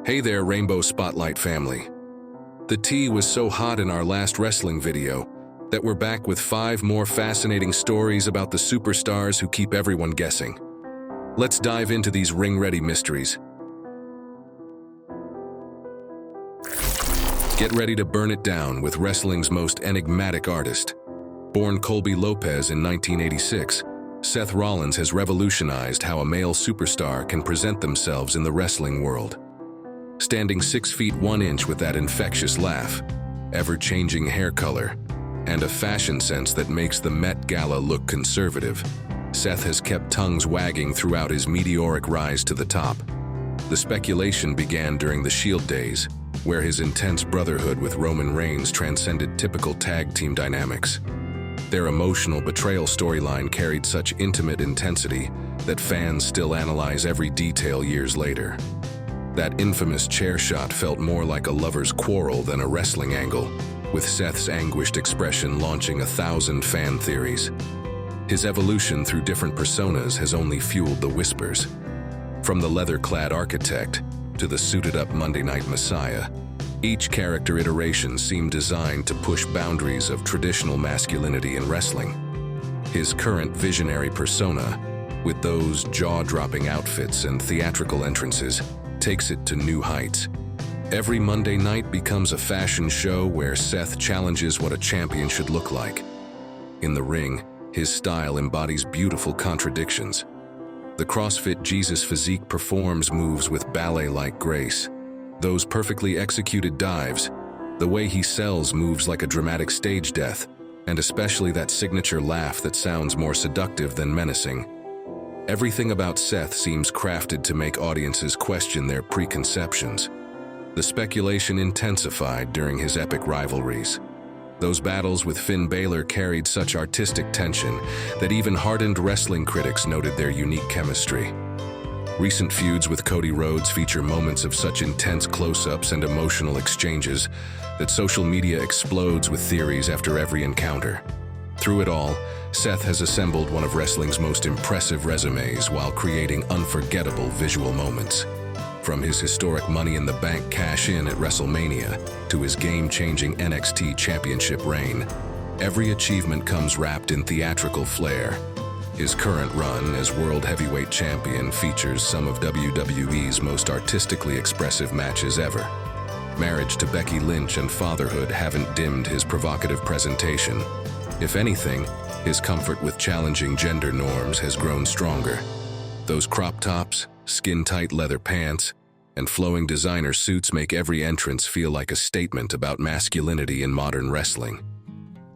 Hey there, Rainbow Spotlight family. The tea was so hot in our last wrestling video that we're back with 5 more fascinating stories about the superstars who keep everyone guessing. Let's dive into these ring-ready mysteries. Get ready to burn it down with wrestling's most enigmatic artist. Born Colby Lopez in 1986, Seth Rollins has revolutionized how a male superstar can present themselves in the wrestling world. Standing 6 feet 1 inch with that infectious laugh, ever-changing hair color, and a fashion sense that makes the Met Gala look conservative, Seth has kept tongues wagging throughout his meteoric rise to the top. The speculation began during the Shield days, where his intense brotherhood with Roman Reigns transcended typical tag team dynamics. Their emotional betrayal storyline carried such intimate intensity that fans still analyze every detail years later. That infamous chair shot felt more like a lover's quarrel than a wrestling angle, with Seth's anguished expression launching 1,000 fan theories. His evolution through different personas has only fueled the whispers. From the leather-clad architect to the suited-up Monday Night Messiah, each character iteration seemed designed to push boundaries of traditional masculinity in wrestling. His current visionary persona, with those jaw-dropping outfits and theatrical entrances, takes it to new heights. Every Monday night becomes a fashion show where Seth challenges what a champion should look like. In the ring, his style embodies beautiful contradictions. The CrossFit Jesus physique performs moves with ballet-like grace. Those perfectly executed dives, the way he sells moves like a dramatic stage death, and especially that signature laugh that sounds more seductive than menacing. Everything about Seth seems crafted to make audiences question their preconceptions. The speculation intensified during his epic rivalries. Those battles with Finn Balor carried such artistic tension that even hardened wrestling critics noted their unique chemistry. Recent feuds with Cody Rhodes feature moments of such intense close-ups and emotional exchanges that social media explodes with theories after every encounter. Through it all, Seth has assembled one of wrestling's most impressive resumes while creating unforgettable visual moments. From his historic Money in the Bank cash-in at WrestleMania to his game-changing NXT Championship reign, every achievement comes wrapped in theatrical flair. His current run as World Heavyweight Champion features some of WWE's most artistically expressive matches ever. Marriage to Becky Lynch and fatherhood haven't dimmed his provocative presentation. If anything, his comfort with challenging gender norms has grown stronger. Those crop tops, skin-tight leather pants, and flowing designer suits make every entrance feel like a statement about masculinity in modern wrestling.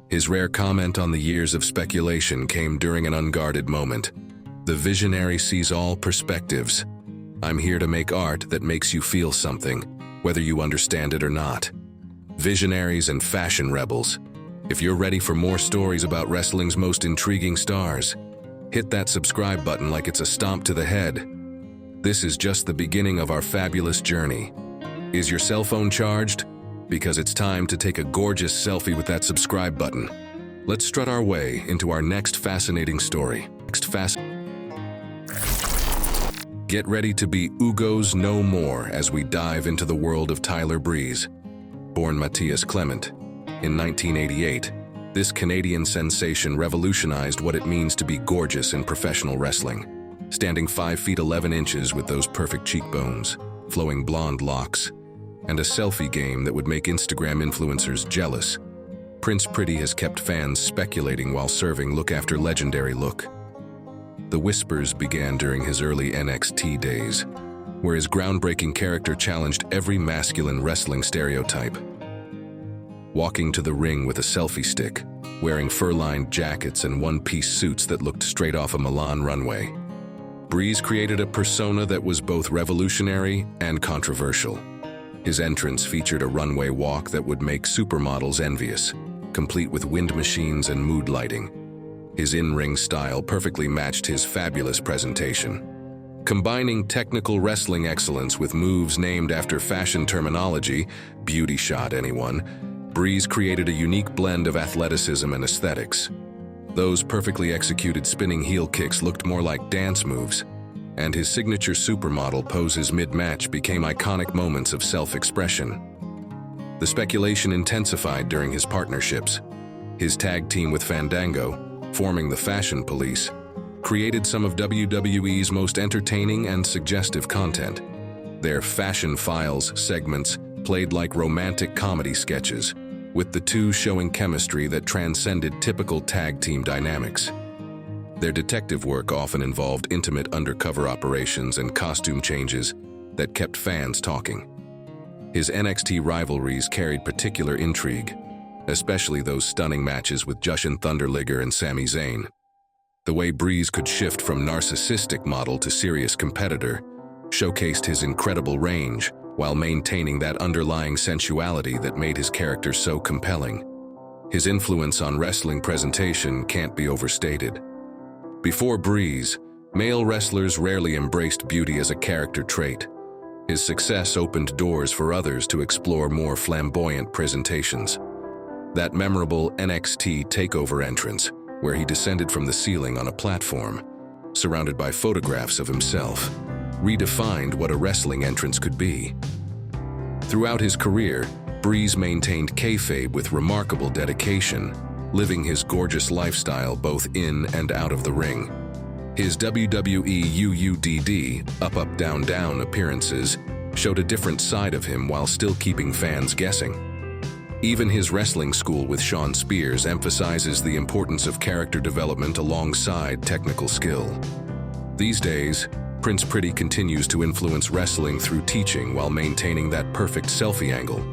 His rare comment on the years of speculation came during an unguarded moment. The visionary sees all perspectives. I'm here to make art that makes you feel something, whether you understand it or not. Visionaries and fashion rebels. If you're ready for more stories about wrestling's most intriguing stars, hit that subscribe button like it's a stomp to the head. This is just the beginning of our fabulous journey. Is your cell phone charged? Because it's time to take a gorgeous selfie with that subscribe button. Let's strut our way into our next fascinating story. Get ready to be Ugos no more as we dive into the world of Tyler Breeze. Born Matthias Clement in 1988, this Canadian sensation revolutionized what it means to be gorgeous in professional wrestling. Standing 5 feet 11 inches with those perfect cheekbones, flowing blonde locks, and a selfie game that would make Instagram influencers jealous, Prince Pretty has kept fans speculating while serving look after legendary look. The whispers began during his early NXT days, where his groundbreaking character challenged every masculine wrestling stereotype. Walking to the ring with a selfie stick, wearing fur-lined jackets and one-piece suits that looked straight off a Milan runway, Breeze created a persona that was both revolutionary and controversial. His entrance featured a runway walk that would make supermodels envious, complete with wind machines and mood lighting. His in-ring style perfectly matched his fabulous presentation. Combining technical wrestling excellence with moves named after fashion terminology, beauty shot anyone, Breeze created a unique blend of athleticism and aesthetics. Those perfectly executed spinning heel kicks looked more like dance moves, and his signature supermodel poses mid-match became iconic moments of self-expression. The speculation intensified during his partnerships. His tag team with Fandango, forming the Fashion Police, created some of WWE's most entertaining and suggestive content. Their Fashion Files segments played like romantic comedy sketches, with the two showing chemistry that transcended typical tag team dynamics. Their detective work often involved intimate undercover operations and costume changes that kept fans talking. His NXT rivalries carried particular intrigue, especially those stunning matches with Jushin Thunder Liger and Sami Zayn. The way Breez could shift from narcissistic model to serious competitor showcased his incredible range while maintaining that underlying sensuality that made his character so compelling. His influence on wrestling presentation can't be overstated. Before Breez, male wrestlers rarely embraced beauty as a character trait. His success opened doors for others to explore more flamboyant presentations. That memorable NXT TakeOver entrance, where he descended from the ceiling on a platform, surrounded by photographs of himself, redefined what a wrestling entrance could be. Throughout his career, Breez maintained kayfabe with remarkable dedication, living his gorgeous lifestyle both in and out of the ring. His WWE UUDD, Up Up Down Down appearances showed a different side of him while still keeping fans guessing. Even his wrestling school with Shawn Spears emphasizes the importance of character development alongside technical skill. These days, Prince Pretty continues to influence wrestling through teaching while maintaining that perfect selfie angle.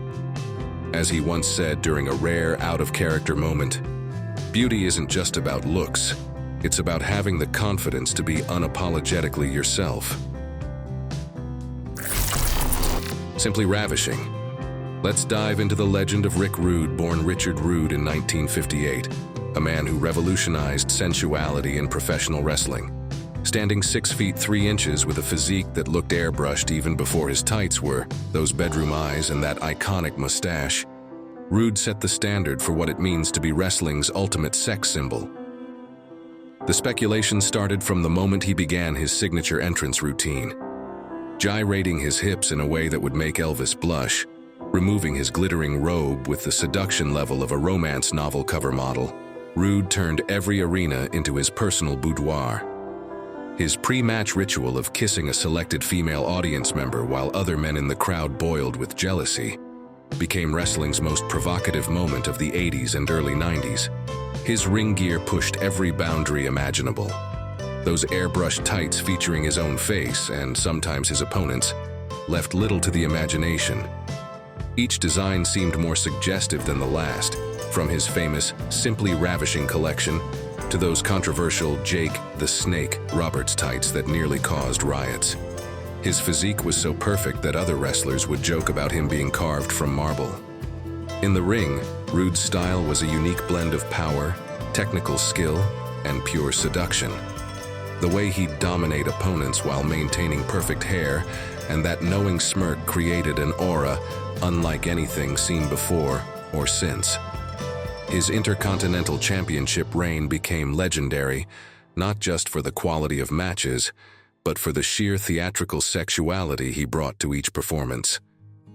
As he once said during a rare out-of-character moment, "Beauty isn't just about looks, it's about having the confidence to be unapologetically yourself." Simply ravishing. Let's dive into the legend of Rick Rude, born Richard Roode in 1958, a man who revolutionized sensuality in professional wrestling. Standing 6 feet 3 inches with a physique that looked airbrushed even before his tights were, those bedroom eyes and that iconic mustache, Roode set the standard for what it means to be wrestling's ultimate sex symbol. The speculation started from the moment he began his signature entrance routine. Gyrating his hips in a way that would make Elvis blush, removing his glittering robe with the seduction level of a romance novel cover model, Roode turned every arena into his personal boudoir. His pre-match ritual of kissing a selected female audience member while other men in the crowd boiled with jealousy became wrestling's most provocative moment of the 80s and early 90s. His ring gear pushed every boundary imaginable. Those airbrushed tights featuring his own face, and sometimes his opponent's, left little to the imagination. Each design seemed more suggestive than the last, from his famous Simply Ravishing collection to those controversial Jake the Snake Roberts tights that nearly caused riots. His physique was so perfect that other wrestlers would joke about him being carved from marble. In the ring, Roode's style was a unique blend of power, technical skill, and pure seduction. The way he'd dominate opponents while maintaining perfect hair and that knowing smirk created an aura unlike anything seen before or since. His Intercontinental Championship reign became legendary, not just for the quality of matches, but for the sheer theatrical sexuality he brought to each performance.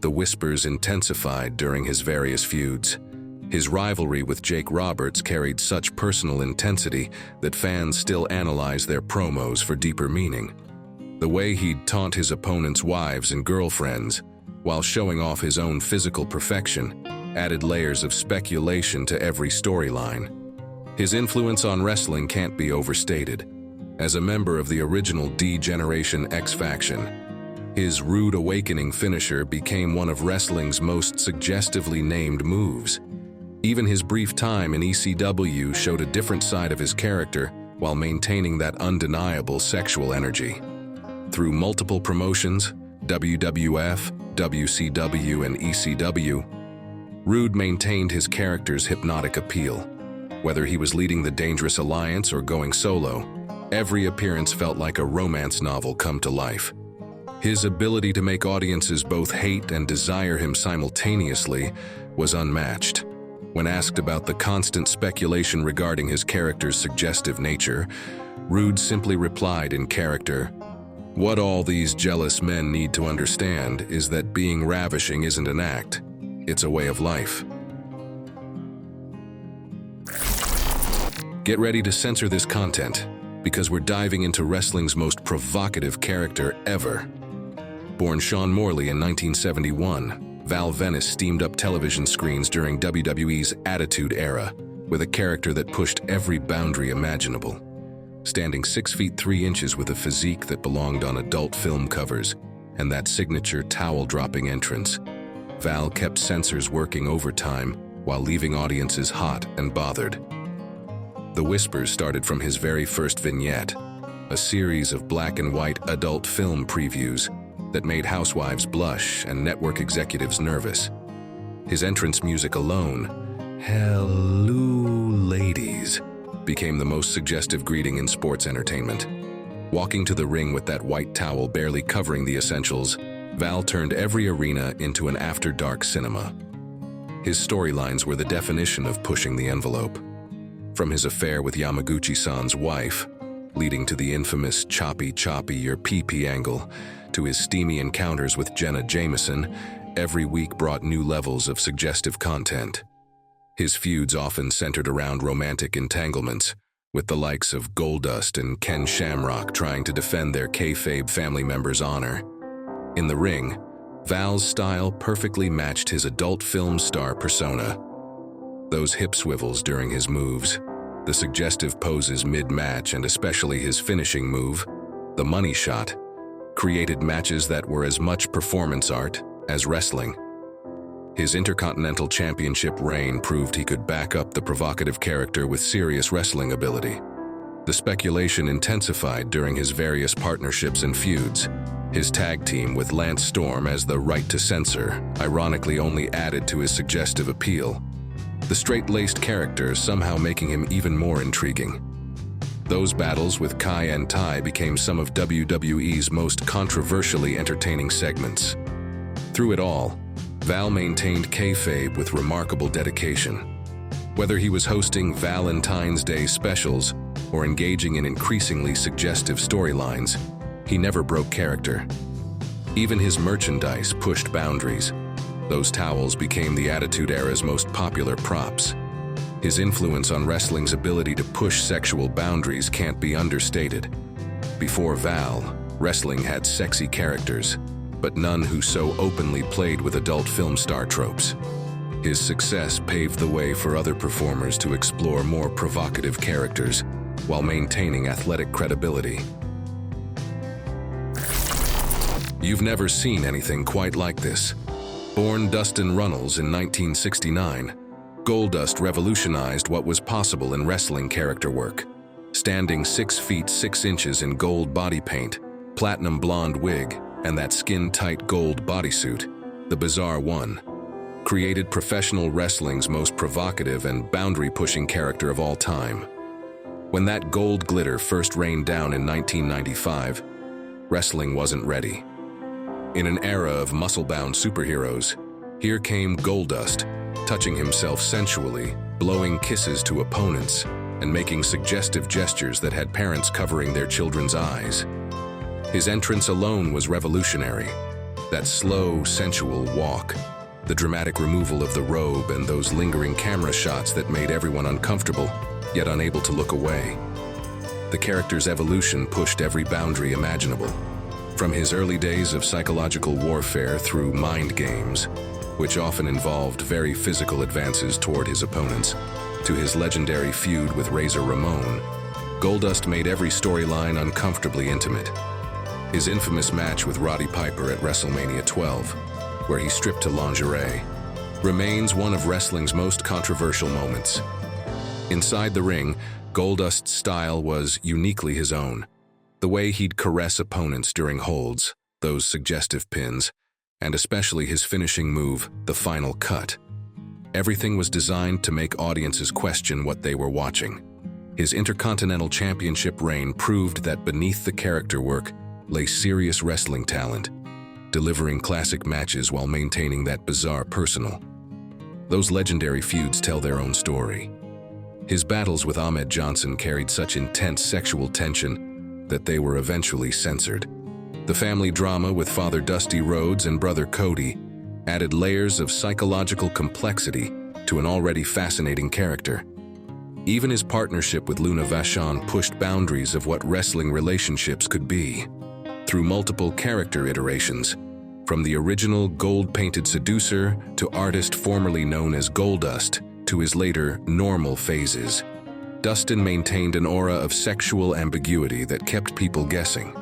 The whispers intensified during his various feuds. His rivalry with Jake Roberts carried such personal intensity that fans still analyze their promos for deeper meaning. The way he'd taunt his opponents' wives and girlfriends, while showing off his own physical perfection, added layers of speculation to every storyline. His influence on wrestling can't be overstated. As a member of the original D-Generation X faction, his Rude Awakening finisher became one of wrestling's most suggestively named moves. Even his brief time in ECW showed a different side of his character while maintaining that undeniable sexual energy. Through multiple promotions, WWF, WCW, and ECW, Roode maintained his character's hypnotic appeal. Whether he was leading the Dangerous Alliance or going solo, every appearance felt like a romance novel come to life. His ability to make audiences both hate and desire him simultaneously was unmatched. When asked about the constant speculation regarding his character's suggestive nature, Roode simply replied in character, What all these jealous men need to understand is that being ravishing isn't an act, it's a way of life. Get ready to censor this content, because we're diving into wrestling's most provocative character ever. Born Sean Morley in 1971, Val Venis steamed up television screens during WWE's Attitude Era with a character that pushed every boundary imaginable. Standing 6 feet 3 inches with a physique that belonged on adult film covers and that signature towel-dropping entrance, Val kept censors working overtime while leaving audiences hot and bothered. The whispers started from his very first vignette, a series of black and white adult film previews that made housewives blush and network executives nervous. His entrance music alone, "Hello, ladies," became the most suggestive greeting in sports entertainment. Walking to the ring with that white towel barely covering the essentials, Val turned every arena into an after-dark cinema. His storylines were the definition of pushing the envelope. From his affair with Yamaguchi-san's wife, leading to the infamous choppy your pee-pee angle, to his steamy encounters with Jenna Jameson, every week brought new levels of suggestive content. His feuds often centered around romantic entanglements, with the likes of Goldust and Ken Shamrock trying to defend their kayfabe family members' honor. In the ring, Val's style perfectly matched his adult film star persona. Those hip swivels during his moves, the suggestive poses mid-match, and especially his finishing move, the money shot, created matches that were as much performance art as wrestling. His Intercontinental Championship reign proved he could back up the provocative character with serious wrestling ability. The speculation intensified during his various partnerships and feuds. His tag team with Lance Storm as the right to censor ironically only added to his suggestive appeal, the straight-laced character somehow making him even more intriguing. Those battles with Kai and Tai became some of WWE's most controversially entertaining segments. Through it all, Val maintained kayfabe with remarkable dedication. Whether he was hosting Valentine's Day specials or engaging in increasingly suggestive storylines, he never broke character. Even his merchandise pushed boundaries. Those towels became the Attitude Era's most popular props. His influence on wrestling's ability to push sexual boundaries can't be understated. Before Val, wrestling had sexy characters, but none who so openly played with adult film star tropes. His success paved the way for other performers to explore more provocative characters while maintaining athletic credibility. You've never seen anything quite like this. Born Dustin Runnels in 1969, Goldust revolutionized what was possible in wrestling character work. Standing 6 feet 6 inches in gold body paint, platinum blonde wig, and that skin-tight gold bodysuit, the Bizarre One, created professional wrestling's most provocative and boundary-pushing character of all time. When that gold glitter first rained down in 1995, wrestling wasn't ready. In an era of muscle-bound superheroes, here came Goldust, touching himself sensually, blowing kisses to opponents, and making suggestive gestures that had parents covering their children's eyes. His entrance alone was revolutionary. That slow, sensual walk, the dramatic removal of the robe, and those lingering camera shots that made everyone uncomfortable, yet unable to look away. The character's evolution pushed every boundary imaginable. From his early days of psychological warfare through mind games, which often involved very physical advances toward his opponents, to his legendary feud with Razor Ramon, Goldust made every storyline uncomfortably intimate. His infamous match with Roddy Piper at WrestleMania 12, where he stripped to lingerie, remains one of wrestling's most controversial moments. Inside the ring, Goldust's style was uniquely his own. The way he'd caress opponents during holds, those suggestive pins, and especially his finishing move, the final cut. Everything was designed to make audiences question what they were watching. His Intercontinental Championship reign proved that beneath the character work lay serious wrestling talent, delivering classic matches while maintaining that bizarre personal. Those legendary feuds tell their own story. His battles with Ahmed Johnson carried such intense sexual tension that they were eventually censored. The family drama with Father Dusty Rhodes and brother Cody added layers of psychological complexity to an already fascinating character. Even his partnership with Luna Vachon pushed boundaries of what wrestling relationships could be. Through multiple character iterations, from the original gold-painted seducer to artist formerly known as Goldust to his later normal phases, Dustin maintained an aura of sexual ambiguity that kept people guessing.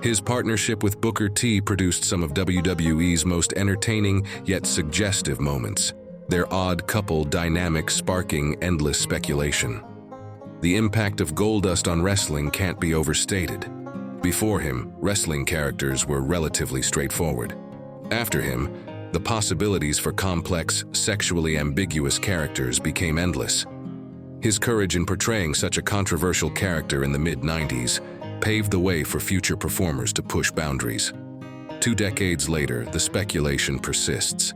His partnership with Booker T produced some of WWE's most entertaining yet suggestive moments, their odd couple dynamic sparking endless speculation. The impact of Goldust on wrestling can't be overstated. Before him, wrestling characters were relatively straightforward. After him, the possibilities for complex, sexually ambiguous characters became endless. His courage in portraying such a controversial character in the mid-90s paved the way for future performers to push boundaries. 2 decades later, the speculation persists.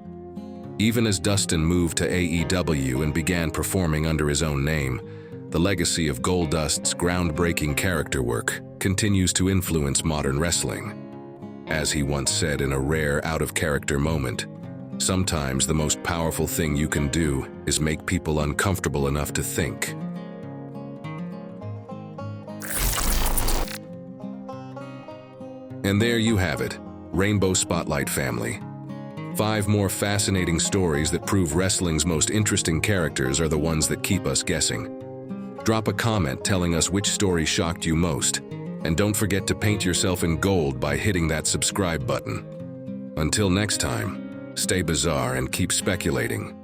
Even as Dustin moved to AEW and began performing under his own name, the legacy of Goldust's groundbreaking character work continues to influence modern wrestling. As he once said in a rare out-of-character moment, "Sometimes the most powerful thing you can do is make people uncomfortable enough to think." And there you have it, Rainbow Spotlight family. 5 more fascinating stories that prove wrestling's most interesting characters are the ones that keep us guessing. Drop a comment telling us which story shocked you most, and don't forget to paint yourself in gold by hitting that subscribe button. Until next time, stay bizarre and keep speculating.